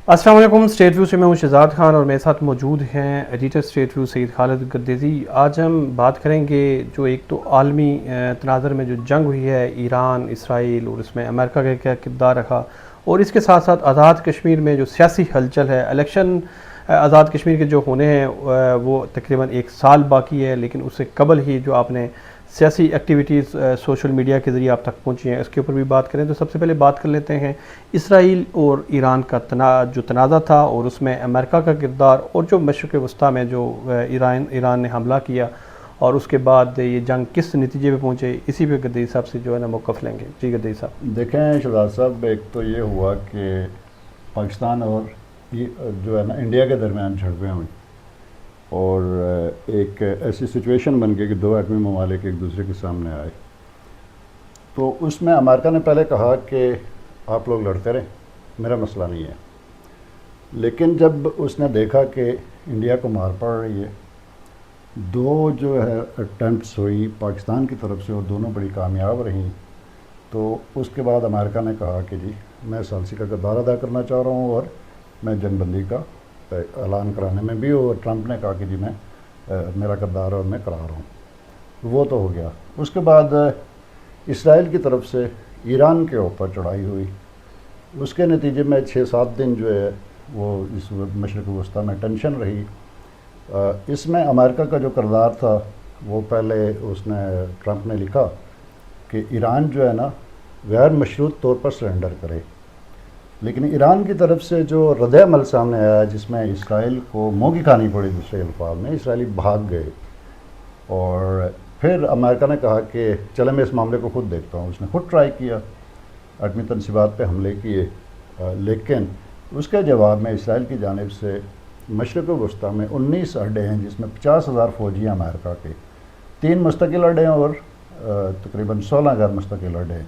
السلام علیکم. State view سے میں ہوں شہزاد خان اور میرے ساتھ موجود ہیں ایڈیٹر اسٹیٹ ویو سید خالد گردیزی. آج ہم بات کریں گے جو ایک تو عالمی تناظر میں جو جنگ ہوئی ہے ایران اسرائیل اور اس میں امریکہ کا کیا کردار رکھا، اور اس کے ساتھ ساتھ آزاد کشمیر میں جو سیاسی ہلچل ہے. الیکشن آزاد کشمیر کے جو ہونے ہیں وہ تقریباً 1 سال باقی ہے، لیکن اس سے قبل ہی جو آپ نے سیاسی ایکٹیویٹیز سوشل میڈیا کے ذریعے آپ تک پہنچی ہیں، اس کے اوپر بھی بات کریں. تو سب سے پہلے بات کر لیتے ہیں اسرائیل اور ایران کا جو تنازع تھا، اور اس میں امریکہ کا کردار، اور جو مشرق وسطیٰ میں جو ایران نے حملہ کیا اور اس کے بعد یہ جنگ کس نتیجے پہ پہنچے. اسی پہ گدیز صاحب سے جو ہے نا موقف لیں گے. جی گدیز صاحب. دیکھیں شہزاد صاحب، ایک تو یہ ہوا کہ پاکستان اور جو ہے نا انڈیا کے درمیان جھڑپیں ہوئیں، اور ایک ایسی سچویشن بن گئی کہ 2 ایٹمی ممالک ایک دوسرے کے سامنے آئے. تو اس میں امریکہ نے پہلے کہا کہ آپ لوگ لڑتے رہیں، میرا مسئلہ نہیں ہے. لیکن جب اس نے دیکھا کہ انڈیا کو مار پڑ رہی ہے، 2 جو ہے اٹیمپٹس ہوئی پاکستان کی طرف سے اور دونوں بڑی کامیاب رہیں، تو اس کے بعد امریکہ نے کہا کہ جی میں ثالثی کا کردار ادا کرنا چاہ رہا ہوں اور میں جنگ بندی کا اعلان کرانے میں بھی. اور ٹرمپ نے کہا کہ جی میں میرا کردار اور میں کرا رہا ہوں. وہ تو ہو گیا. اس کے بعد اسرائیل کی طرف سے ایران کے اوپر چڑھائی ہوئی. اس کے نتیجے میں 6-7 دن جو ہے وہ اس مشرق وسطیٰ میں ٹینشن رہی. اس میں امریکہ کا جو کردار تھا وہ پہلے اس نے ٹرمپ نے لکھا کہ ایران جو ہے نا غیر مشروط طور پر سرنڈر کرے. لیکن ایران کی طرف سے جو رد عمل سامنے آیا، جس میں اسرائیل کو منہ کی کھانی پڑی، دوسرے الفاظ میں اسرائیلی بھاگ گئے. اور پھر امریکہ نے کہا کہ چلے میں اس معاملے کو خود دیکھتا ہوں. اس نے خود ٹرائی کیا، ایٹمی تنصیبات پہ حملے کیے، لیکن اس کے جواب میں اسرائیل کی جانب سے مشرق وسطیٰ میں 19 اڈے ہیں، جس میں 50,000 فوجی ہیں امریکہ کے، 3 مستقل اڈے ہیں اور تقریباً 16 غیر مستقل اڈے ہیں.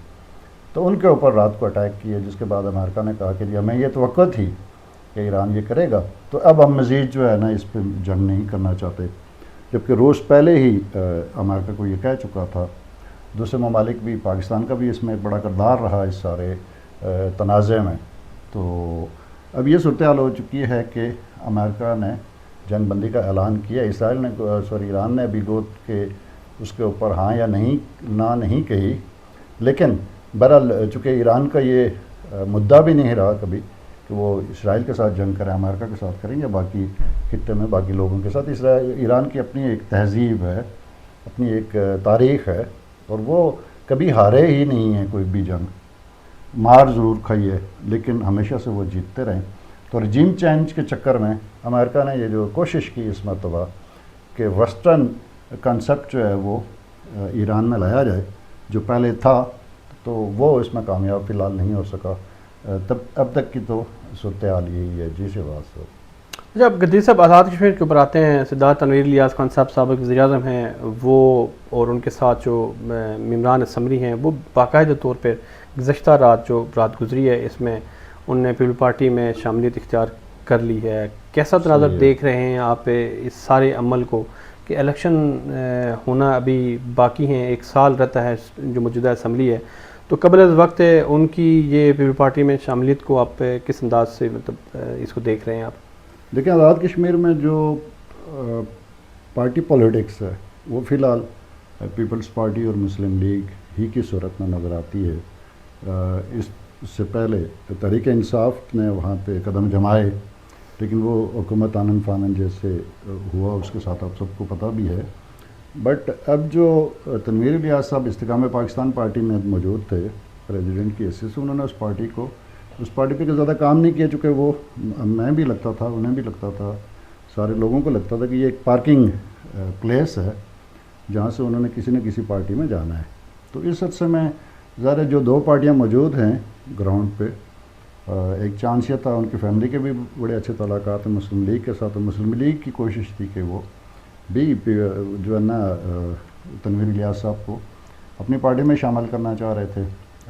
تو ان کے اوپر رات کو اٹیک کیے، جس کے بعد امریکہ نے کہا کہ جی ہمیں یہ توقع تھی کہ ایران یہ کرے گا، تو اب ہم مزید جو ہے نا اس پہ جنگ نہیں کرنا چاہتے. جبکہ روس پہلے ہی امریکہ کو یہ کہہ چکا تھا. دوسرے ممالک بھی، پاکستان کا بھی اس میں بڑا کردار رہا اس سارے تنازع میں. تو اب یہ صورتحال ہو چکی ہے کہ امریکہ نے جنگ بندی کا اعلان کیا. اسرائیل نے ایران نے ابھی گوت کہ اس کے اوپر ہاں یا نہیں کہی. لیکن بہرحال چونکہ ایران کا یہ مدعا بھی نہیں رہا کبھی کہ وہ اسرائیل کے ساتھ جنگ کریں، امریکہ کے ساتھ کریں یا باقی خطے میں باقی لوگوں کے ساتھ. ایران کی اپنی ایک تہذیب ہے، اپنی ایک تاریخ ہے، اور وہ کبھی ہارے ہی نہیں ہیں کوئی بھی جنگ. مار ضرور کھائی ہے لیکن ہمیشہ سے وہ جیتتے رہیں. تو رجیم چینج کے چکر میں امریکہ نے یہ جو کوشش کی اس مرتبہ کہ ویسٹرن کنسپٹ جو ہے وہ ایران میں لایا جائے، جو پہلے تھا، تو وہ اس میں کامیاب فی الحال نہیں ہو سکا. اب تک کی تو صورتحال یہی ہے. جی شہباز صاحب. جب گدیز صاحب آزاد کشمیر کے اوپر آتے ہیں، سردار تنویر الیاس خان صاحب سابق وزیر اعظم ہیں وہ، اور ان کے ساتھ جو ممبران اسمبلی ہیں وہ باقاعدہ طور پر گزشتہ رات گزری ہے، اس میں ان نے پیپل پارٹی میں شاملیت اختیار کر لی ہے. کیسا تناظر دیکھ رہے ہیں آپ اس سارے عمل کو کہ الیکشن ہونا ابھی باقی ہیں، 1 سال رہتا ہے جو موجودہ اسمبلی ہے، تو قبل از وقت ان کی یہ پیپل پارٹی میں شاملیت کو آپ کس انداز سے مطلب اس کو دیکھ رہے ہیں آپ؟ دیکھیں، آزاد کشمیر میں جو پارٹی پولیٹکس ہے وہ فی الحال پیپلز پارٹی اور مسلم لیگ ہی کی صورت میں نظر آتی ہے. اس سے پہلے تحریک انصاف نے وہاں پہ قدم جمائے، لیکن وہ حکومت آنن فانن جیسے ہوا، اس کے ساتھ آپ سب کو پتہ بھی ہے. بٹ اب جو تنویر الیاس صاحب استحکام پاکستان پارٹی میں موجود تھے پریزیڈنٹ کی حیثیت سے، انہوں نے اس پارٹی پہ زیادہ کام نہیں کیا، چونکہ وہ میں بھی لگتا تھا، انہیں بھی لگتا تھا، سارے لوگوں کو لگتا تھا کہ یہ ایک پارکنگ پلیس ہے جہاں سے انہوں نے کسی نہ کسی پارٹی میں جانا ہے. تو اس حد سے میں ظاہر جو 2 پارٹیاں موجود ہیں گراؤنڈ پہ، ایک چانس یہ تھا، ان کی فیملی کے بھی بڑے اچھے تعلقات ہیں مسلم لیگ کے ساتھ، اور مسلم لیگ کی کوشش تھی کہ وہ بھی جو ہے نا تنویر الیاس صاحب کو اپنی پارٹی میں شامل کرنا چاہ رہے تھے.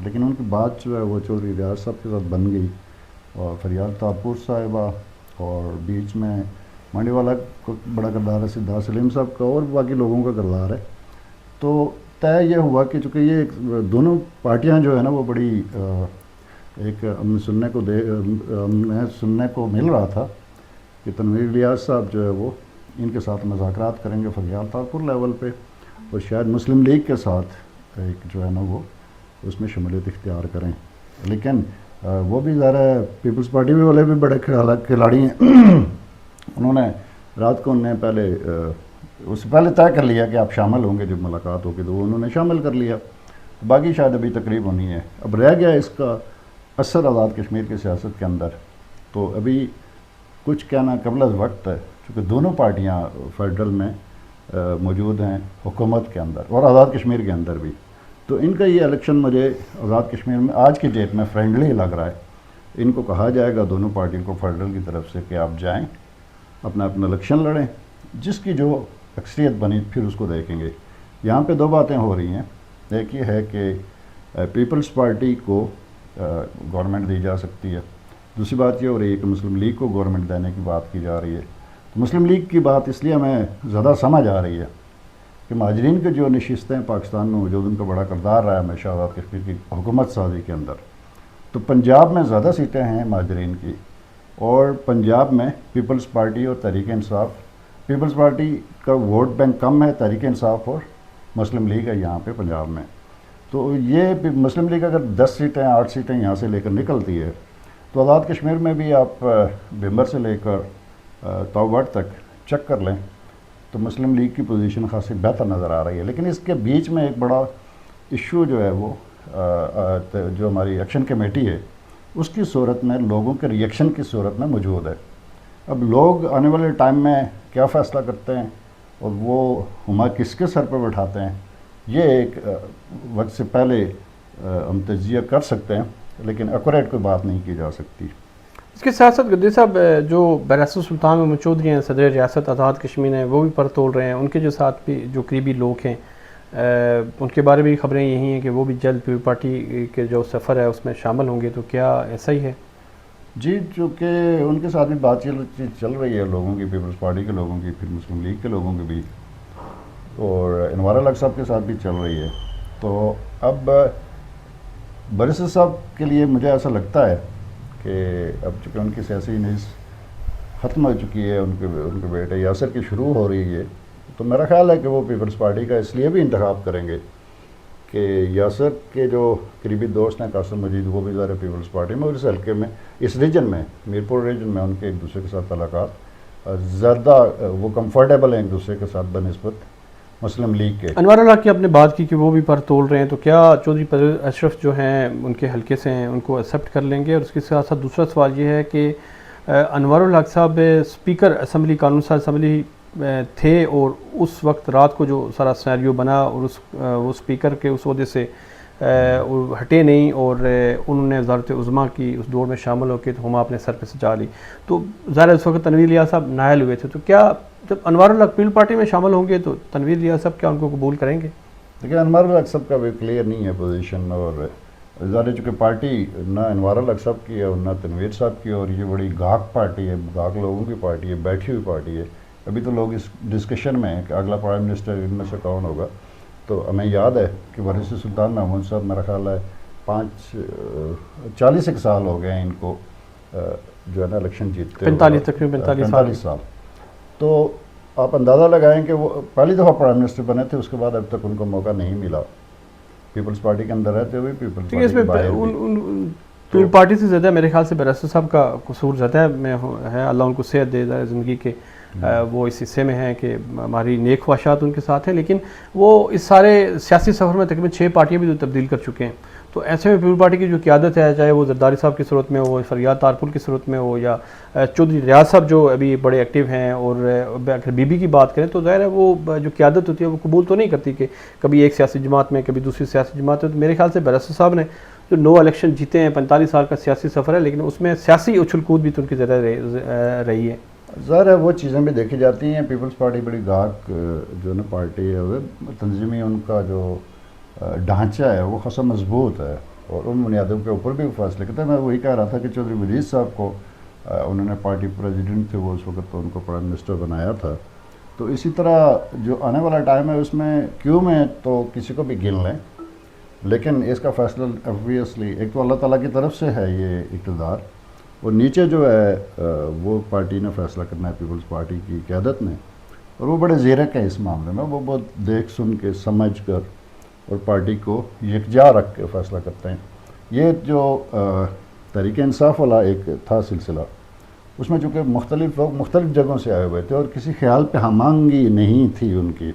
لیکن ان کی بات جو ہے وہ چودھری ریاض صاحب کے ساتھ بن گئی، اور فریال تاپور صاحبہ، اور بیچ میں مانڈی والا کو بڑا کردار ہے، سدھارتھ سلیم صاحب کا، اور باقی لوگوں کا کردار ہے. تو طے یہ ہوا کہ چونکہ یہ دونوں پارٹیاں جو ہے نا وہ بڑی ایک ہمیں سننے کو مل رہا تھا کہ تنویر الیاس صاحب جو ہے وہ ان کے ساتھ مذاکرات کریں گے فریال طاہرپور لیول پہ، اور شاید مسلم لیگ کے ساتھ ایک جو ہے نا وہ اس میں شمولیت اختیار کریں. لیکن وہ بھی ذرا پیپلز پارٹی والے بھی بڑے کھلاڑی ہیں. انہوں نے رات کو انہیں پہلے اس سے پہلے طے کر لیا کہ آپ شامل ہوں گے جب ملاقات ہوگی، تو وہ انہوں نے شامل کر لیا. باقی شاید ابھی تقریب ہونی ہے. اب رہ گیا اس کا اثر آزاد کشمیر کی سیاست کے اندر. تو ابھی کچھ کہنا قبل از وقت ہے، چونکہ دونوں پارٹیاں فیڈرل میں موجود ہیں حکومت کے اندر اور آزاد کشمیر کے اندر بھی. تو ان کا یہ الیکشن مجھے آزاد کشمیر میں آج کی ڈیٹ میں فرینڈلی لگ رہا ہے. ان کو کہا جائے گا دونوں پارٹیوں کو فیڈرل کی طرف سے کہ آپ جائیں اپنا الیکشن لڑیں، جس کی جو اکثریت بنی پھر اس کو دیکھیں گے. یہاں پہ دو باتیں ہو رہی ہیں. ایک یہ ہے کہ پیپلز پارٹی کو گورنمنٹ دی جا سکتی ہے. دوسری بات یہ ہو رہی ہے کہ مسلم لیگ کو گورنمنٹ دینے کی بات کی جا رہی ہے. تو مسلم لیگ کی بات اس لیے ہمیں زیادہ سمجھ آ رہی ہے کہ مہاجرین کے جو نشستیں پاکستان میں موجود، ان کا بڑا کردار رہا ہے ہمیشہ آزاد کشمیر کی حکومت سازی کے اندر. تو پنجاب میں زیادہ سیٹیں ہیں مہاجرین کی، اور پنجاب میں پیپلز پارٹی اور تحریک انصاف، پیپلز پارٹی کا ووٹ بینک کم ہے، تحریک انصاف اور مسلم لیگ ہے یہاں پہ پنجاب میں. تو یہ مسلم لیگ اگر 10 سیٹیں 8 سیٹیں یہاں سے لے کر نکلتی ہے تو آزاد کشمیر میں بھی آپ بھمبر سے لے کر توگڑ تک چیک کر لیں تو مسلم لیگ کی پوزیشن خاصی بہتر نظر آ رہی ہے. لیکن اس کے بیچ میں ایک بڑا ایشو جو ہے وہ جو ہماری ایکشن کمیٹی ہے اس کی صورت میں، لوگوں کے ریئیکشن کی صورت میں موجود ہے. اب لوگ آنے والے ٹائم میں کیا فیصلہ کرتے ہیں اور وہ ہما کس کے سر پہ بٹھاتے ہیں، یہ ایک وقت سے پہلے ہم تجزیہ کر سکتے ہیں، لیکن ایکوریٹ کوئی بات نہیں کی جا سکتی. اس کے ساتھ ساتھ گدی صاحب جو بریاست سلطان محمد چودھری ہیں، صدر ریاست آزاد کشمیر ہیں، وہ بھی پر تول رہے ہیں. ان کے جو ساتھ بھی جو قریبی لوگ ہیں ان کے بارے میں خبریں یہی ہیں کہ وہ بھی جلد پیپل پارٹی کے جو سفر ہے اس میں شامل ہوں گے. تو کیا ایسا ہی ہے؟ جی، چونکہ ان کے ساتھ بھی بات چیت چل رہی ہے لوگوں کی، پیپلز پارٹی کے لوگوں کی، پھر مسلم لیگ کے لوگوں کی بھی، اور انوار الحق صاحب کے ساتھ بھی چل رہی ہے. تو اب بریسر صاحب کے لیے مجھے ایسا لگتا ہے کہ اب چونکہ ان کی سیاسی نیز ختم ہو چکی ہے، ان کے بیٹے یاسر کی شروع ہو رہی ہے، تو میرا خیال ہے کہ وہ پیپلز پارٹی کا اس لیے بھی انتخاب کریں گے کہ یاسر کے جو قریبی دوست ہیں قاسم مجید، وہ بھی ظاہر پیپلز پارٹی میں، اور اس حلقے میں، اس ریجن میں، میرپور ریجن میں ان کے ایک دوسرے کے ساتھ تعلقات زیادہ وہ کمفرٹیبل ہیں ایک دوسرے کے ساتھ بنسبت مسلم لیگ کے. انوار اللہ کی آپ نے بات کی کہ وہ بھی پر تول رہے ہیں، تو کیا چودھری پرویز اشرف جو ہیں ان کے حلقے سے ہیں ان کو ایکسیپٹ کر لیں گے؟ اور اس کے ساتھ ساتھ دوسرا سوال یہ ہے کہ انوار الحق صاحب اسپیکر اسمبلی، قانون ساز اسمبلی تھے، اور اس وقت رات کو جو سارا سیناریو بنا اور وہ اسپیکر کے اس عہدے سے ہٹے نہیں، اور انہوں نے وزارت عظمیٰ کی اس دوڑ میں شامل ہو کے تو ہما اپنے سر پہ سجا لی. تو ظاہر اس وقت تنویر الیاس صاحب نائل ہوئے تھے. تو کیا جب انوار الحق پیپل پارٹی میں شامل ہوں گے تو تنویر الیاس صاحب کیا ان کو قبول کریں گے؟ لیکن انوار الحق صاحب کا بھی کلیئر نہیں ہے پوزیشن، اور ظاہر چونکہ پارٹی نہ انوار الحق صاحب کی ہے اور نہ تنویر صاحب کی، اور یہ بڑی گاہک پارٹی ہے، گاہک لوگوں کی پارٹی ہے، بیٹھی ہوئی پارٹی ہے. ابھی تو لوگ اس ڈسکشن میں ہیں کہ اگلا پرائم منسٹر ان میں سے کون ہوگا. تو ہمیں یاد ہے کہ وارث سلطان محمود صاحب، میرا خیال ہے 40 سال ہو گئے ہیں ان کو جو ہے نا الیکشن جیتتے، 45 سال. تو آپ اندازہ لگائیں کہ وہ پہلی دفعہ پرائم منسٹر بنے تھے، اس کے بعد اب تک ان کو موقع نہیں ملا پیپلز پارٹی کے اندر رہتے ہوئے، پیپلز پارٹی کے باہر بھی. پیپل پارٹی سے زیادہ میرے خیال سے بریسر صاحب کا قصور زیادہ ہے. اللہ ان کو صحت دے زندگی کے، وہ اس حصے میں ہیں کہ ہماری نیک خواہشات ان کے ساتھ ہیں، لیکن وہ اس سارے سیاسی سفر میں تقریباً 6 پارٹیاں بھی تو تبدیل کر چکے ہیں. تو ایسے میں پیپل پارٹی کی جو قیادت ہے، چاہے وہ زرداری صاحب کی صورت میں ہو، فریال طاہرپور کی صورت میں ہو، یا چودھری ریاض صاحب جو ابھی بڑے ایکٹیو ہیں، اور اگر بی بی کی بات کریں تو ظاہر ہے وہ جو قیادت ہوتی ہے وہ قبول تو نہیں کرتی کہ کبھی ایک سیاسی جماعت میں کبھی دوسری سیاسی جماعت میں. تو میرے خیال سے بریسر صاحب نے جو 9 الیکشن جیتے ہیں، 45 سال کا سیاسی سفر ہے، لیکن اس میں سیاسی اچھل کود بھی تو ان کی زیادہ رہی ہے. ظاہر ہے وہ چیزیں بھی دیکھی جاتی ہیں. پیپلز پارٹی بڑی گاہک جو نا پارٹی ہے، تنظیمی ان کا جو ڈھانچہ ہے وہ خاصا مضبوط ہے، اور ان بنیادوں کے اوپر بھی فیصلے کرتے ہیں. میں وہی کہہ رہا تھا کہ چودھری وزیر صاحب کو انہوں نے پارٹی پریزیڈنٹ تھے وہ اس وقت، تو ان کو پرائم منسٹر بنایا تھا. تو اسی طرح جو آنے والا ٹائم ہے اس میں کیوں میں تو کسی کو بھی گن لیں لیکن اس کا فیصلہ obviously ایک تو اللہ تعالیٰ کی طرف سے ہے یہ اقتدار، اور نیچے جو ہے وہ پارٹی نے فیصلہ کرنا ہے، پیپلز پارٹی کی قیادت نے، اور وہ بڑے زیرک ہیں اس معاملے میں، وہ بہت دیکھ سن کے سمجھ کر اور پارٹی کو یکجا رکھ کے فیصلہ کرتے ہیں۔ یہ جو تحریک انصاف والا ایک تھا سلسلہ، اس میں چونکہ مختلف لوگ مختلف جگہوں سے آئے ہوئے تھے اور کسی خیال پہ ہم آہنگی نہیں تھی ان کی،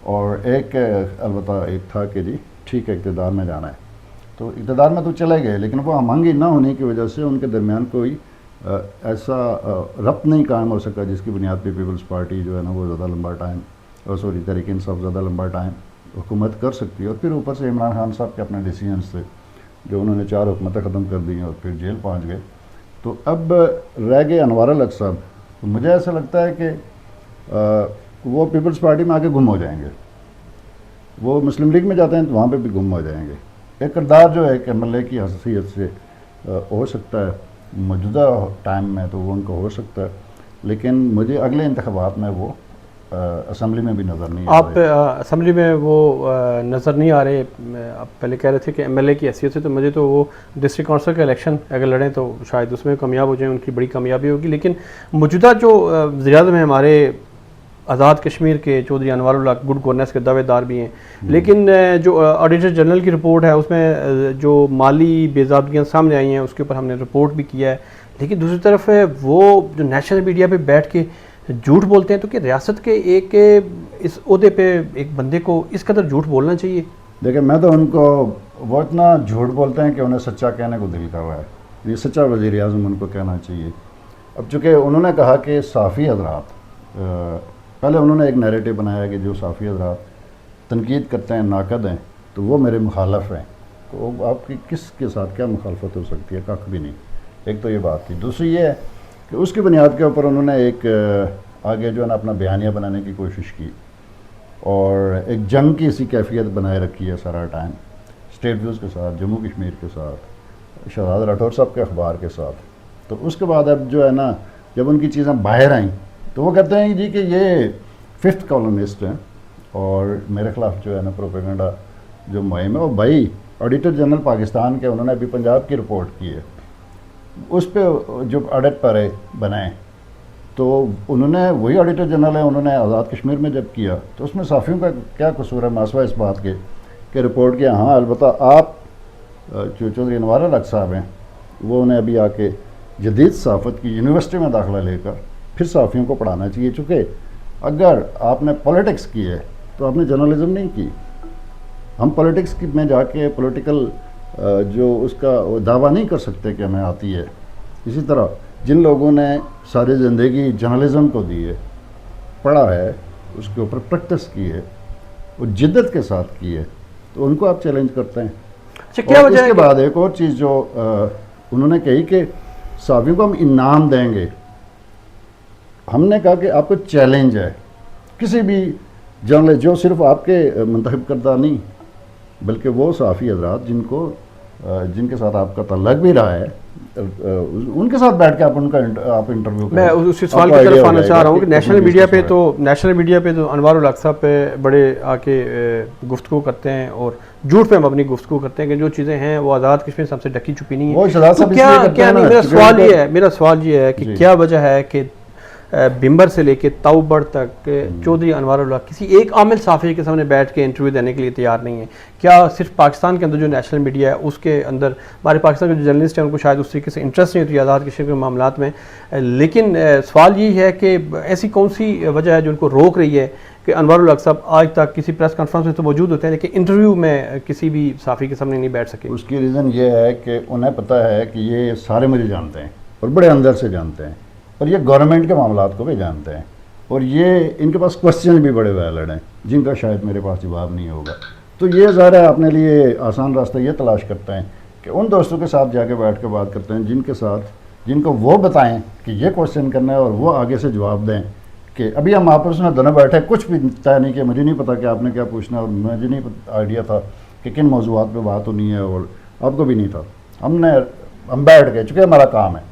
اور ایک البتہ ایک تھا کہ جی ٹھیک ہے اقتدار میں جانا ہے، تو اقتدار میں تو چلے گئے، لیکن وہ ہم آہنگی نہ ہونے کی وجہ سے ان کے درمیان کوئی ایسا ربط نہیں قائم ہو سکا جس کی بنیاد پہ پیپلز پارٹی جو ہے نا وہ زیادہ لمبا ٹائم، اور تحریک انصاف زیادہ لمبا ٹائم حکومت کر سکتی ہے۔ اور پھر اوپر سے عمران خان صاحب کے اپنے ڈیسیجنس تھے جو انہوں نے 4 حکومتیں ختم کر دی اور پھر جیل پہنچ گئے، تو اب رہ گئے انوار الحق صاحب۔ تو مجھے ایسا لگتا ہے کہ وہ پیپلز پارٹی میں آگے گم ہو جائیں گے، وہ مسلم لیگ میں جاتے ہیں تو وہاں پہ بھی گم ہو جائیں گے۔ ایک کردار جو ہے ایک ایم ایل اے کی حیثیت سے ہو سکتا ہے موجودہ ٹائم میں، تو وہ ان کو ہو سکتا ہے، لیکن مجھے اگلے انتخابات میں وہ اسمبلی میں بھی نظر نہیں آ رہے۔ آپ اسمبلی میں وہ نظر نہیں آ رہے، آپ پہلے کہہ رہے تھے کہ ایم ایل اے کی حیثیت سے، تو مجھے تو وہ ڈسٹرکٹ کونسل کا الیکشن اگر لڑیں تو شاید اس میں کامیاب ہو جائیں، ان کی بڑی کامیابی ہوگی، لیکن موجودہ جو وزیر اعظم ہیں ہمارے آزاد کشمیر کے چودھری انوار الحق گڈ گورننس کے دعوے دار بھی ہیں، لیکن جو آڈیٹر جنرل کی رپورٹ ہے اس میں جو مالی بے ضابطگیاں سامنے آئی ہیں اس کے اوپر ہم نے رپورٹ بھی کیا ہے، لیکن دوسری طرف وہ جو نیشنل میڈیا پہ بیٹھ کے جھوٹ بولتے ہیں، تو کہ ریاست کے ایک اس عہدے پہ ایک بندے کو اس قدر جھوٹ بولنا چاہیے؟ دیکھیں میں تو ان کو وہ اتنا جھوٹ بولتے ہیں کہ انہیں سچا کہنے کو دل کر رہا ہے، یہ سچا وزیر اعظم ان کو کہنا چاہیے۔ اب چونکہ انہوں نے کہا کہ صحافی حضرات، پہلے انہوں نے ایک نیریٹو بنایا کہ جو صحافی حضرات تنقید کرتے ہیں، ناقد ہیں، تو وہ میرے مخالف ہیں، تو آپ کی کس کے ساتھ کیا مخالفت ہو سکتی ہے؟ کخ بھی نہیں۔ ایک تو یہ بات تھی، دوسری یہ ہے کہ اس کی بنیاد کے اوپر انہوں نے ایک آگے جو ہے نا اپنا بیانیہ بنانے کی کوشش کی، اور ایک جنگ کی سی کیفیت بنائے رکھی ہے سارا ٹائم، اسٹیٹ ویوز کے ساتھ، جموں کشمیر کے ساتھ، شہزاد راٹھور صاحب کے اخبار کے ساتھ۔ تو اس کے بعد اب جو ہے نا جب ان کی چیزیں باہر آئیں تو وہ کہتے ہیں جی کہ یہ 5th کالمسٹ ہیں، اور میرے خلاف جو ہے نا پروپیگنڈا جو مہم ہے، وہ بھائی آڈیٹر جنرل پاکستان کے انہوں نے ابھی پنجاب کی رپورٹ کی ہے، اس پہ جو آڈٹ پارے بنائے، تو انہوں نے وہی آڈیٹر جنرل ہے، انہوں نے آزاد کشمیر میں جب کیا تو اس میں صحافیوں کا کیا قصور ہے ماسوا اس بات کے کہ رپورٹ کیا؟ ہاں البتہ آپ جو چودھری انوار الحق صاحب ہیں وہ انہیں ابھی آ کے جدید صحافت کی یونیورسٹی میں داخلہ لے کر پھر صحافیوں کو پڑھانا چاہیے، چونکہ اگر آپ نے پولیٹکس کی ہے تو آپ نے جرنلزم نہیں کی۔ ہم پولیٹکس میں جا کے پولیٹیکل جو اس کا دعویٰ نہیں کر سکتے کہ ہمیں آتی ہے۔ اسی طرح جن لوگوں نے ساری زندگی جرنلزم کو دی ہے، پڑھا ہے، اس کے اوپر پریکٹس کی ہے، وہ جدت کے ساتھ کی ہے، تو ان کو آپ چیلنج کرتے ہیں۔ کیا اور وجہ اس ہے کے بعد ایک اور چیز جو انہوں نے کہی کہ صحافیوں کو ہم انعام دیں گے، ہم نے کہا کہ آپ کو چیلنج ہے کسی بھی جرنلسٹ جو صرف آپ کے منتخب کردہ نہیں بلکہ وہ صحافی حضرات جن کے ساتھ آپ کا تعلق بھی رہا ہے، ان کے ساتھ بیٹھ کے آپ انٹرویو کریں۔ میں اسی سوال کی طرف آنا چاہ رہا ہوں کہ نیشنل میڈیا پہ تو انوار الحق صاحب پہ بڑے آ کے گفتگو کرتے ہیں اور جھوٹ پہ ہم اپنی گفتگو کرتے ہیں کہ جو چیزیں ہیں وہ آزاد کشمیر سے ہم سے ڈکی چھپی نہیں ہیں۔ میرا سوال یہ ہے کہ کیا وجہ ہے کہ بمبر سے لے کے تاؤبڑ تک چودھری انوار الحق کسی ایک عامل صحافی کے سامنے بیٹھ کے انٹرویو دینے کے لیے تیار نہیں ہے؟ کیا صرف پاکستان کے اندر جو نیشنل میڈیا ہے اس کے اندر ہمارے پاکستان کے جو جرنلسٹ ہیں ان کو شاید اس طریقے سے انٹرسٹ نہیں ہوتی آزاد کشمیر کے معاملات میں، لیکن سوال یہ ہے کہ ایسی کون سی وجہ ہے جو ان کو روک رہی ہے کہ انوار الحق صاحب آج تک کسی پریس کانفرنس میں تو موجود ہوتے ہیں لیکن انٹرویو میں کسی بھی صحافی کے سامنے نہیں بیٹھ سکے؟ اس کی ریزن یہ ہے کہ انہیں پتہ ہے کہ یہ سارے مجھے جانتے ہیں اور بڑے اندر سے جانتے ہیں، اور یہ گورنمنٹ کے معاملات کو بھی جانتے ہیں، اور یہ ان کے پاس کوسچن بھی بڑے ویلڈ ہیں جن کا شاید میرے پاس جواب نہیں ہوگا۔ تو یہ ظاہر ہے اپنے لیے آسان راستہ یہ تلاش کرتے ہیں کہ ان دوستوں کے ساتھ جا کے بیٹھ کے بات کرتے ہیں جن کو وہ بتائیں کہ یہ کوسچن کرنا ہے اور وہ آگے سے جواب دیں کہ ابھی ہم آپس میں دونوں بیٹھے کچھ بھی طے نہیں کہ مجھے نہیں پتا کہ آپ نے کیا پوچھنا ہے، اور مجھے نہیں آئیڈیا تھا کہ کن موضوعات پہ بات ہونی ہے، اور آپ کو بھی نہیں تھا۔ ہم بیٹھ گئے چونکہ ہمارا کام ہے۔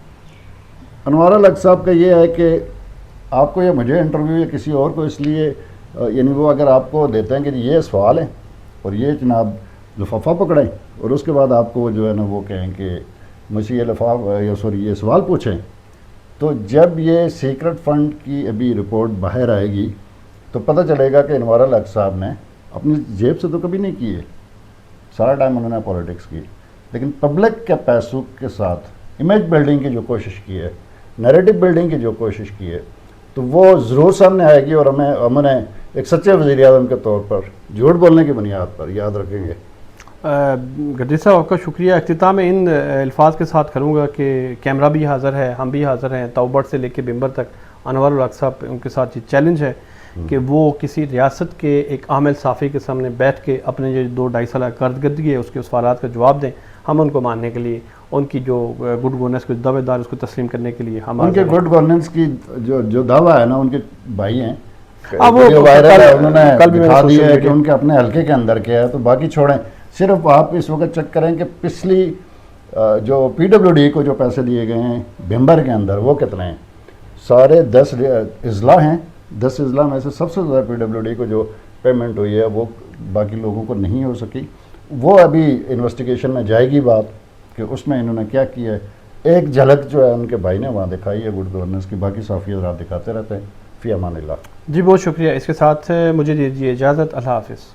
انوار الحق صاحب کا یہ ہے کہ آپ کو یا مجھے انٹرویو یا کسی اور کو اس لیے یعنی وہ اگر آپ کو دیتے ہیں کہ یہ سوال ہے اور یہ جناب لفافہ پکڑیں اور اس کے بعد آپ کو جو ہے نا وہ کہیں کہ مجھ سے یہ یہ سوال پوچھیں. تو جب یہ سیکرٹ فنڈ کی ابھی رپورٹ باہر آئے گی تو پتہ چلے گا کہ انوار الحق صاحب نے اپنی جیب سے تو کبھی نہیں کیے, سارا ٹائم انہوں نے پالیٹکس کی, لیکن پبلک کے پیسوں کے ساتھ امیج بلڈنگ کی جو کوشش کی ہے, نیریٹو بلڈنگ کی جو کوشش کی ہے, تو وہ ضرور سامنے آئے گی. اور ہمیں ایک سچے وزیر اعظم کے طور پر جھوٹ بولنے کی بنیاد پر یاد رکھیں گے. گردی صاحب آپ کا شکریہ. اختتام میں ان الفاظ کے ساتھ کروں گا کہ کیمرہ بھی حاضر ہے, ہم بھی حاضر ہیں, توبٹ سے لے کے بمبر تک انوار الحق صاحب ان کے ساتھ یہ چیلنج ہے کہ وہ کسی ریاست کے ایک عامل صحافی کے سامنے بیٹھ کے اپنے جو 2-2.5 سالہ کارکردگی ہے اس کے سوالات کا جواب دیں. ہم ان کو ماننے کے لیے, ان کی جو گڈ گورننس کے دعوے دار اس کو تسلیم کرنے کے لیے ہم ان کے گڈ گورننس کی جو دعویٰ ہے نا, ان کے بھائی ہیں وہ وائرل ہے, انہوں نے دکھا سوشل دیا ہے کہ میڈیا ان کے اپنے حلقے کے اندر کیا ہے. تو باقی چھوڑیں, صرف آپ اس وقت چیک کریں کہ پچھلی جو پی ڈبلیو ڈی کو جو پیسے دیے گئے ہیں بمبر کے اندر وہ کتنے ہیں. سارے 10 اضلاع ہیں, 10 اضلاع میں سے سب سے زیادہ پی ڈبلیو ڈی کو جو پیمنٹ ہوئی ہے وہ باقی لوگوں کو نہیں ہو سکی. وہ ابھی انویسٹیگیشن میں جائے گی بات کہ اس میں انہوں نے کیا کیا ہے. ایک جھلک جو ہے ان کے بھائی نے وہاں دکھائی ہے گڈ گورننس کی, باقی صحافی حضرات دکھاتے رہتے ہیں. فی امان اللہ. جی بہت شکریہ. اس کے ساتھ مجھے دیجیے اجازت. اللہ حافظ.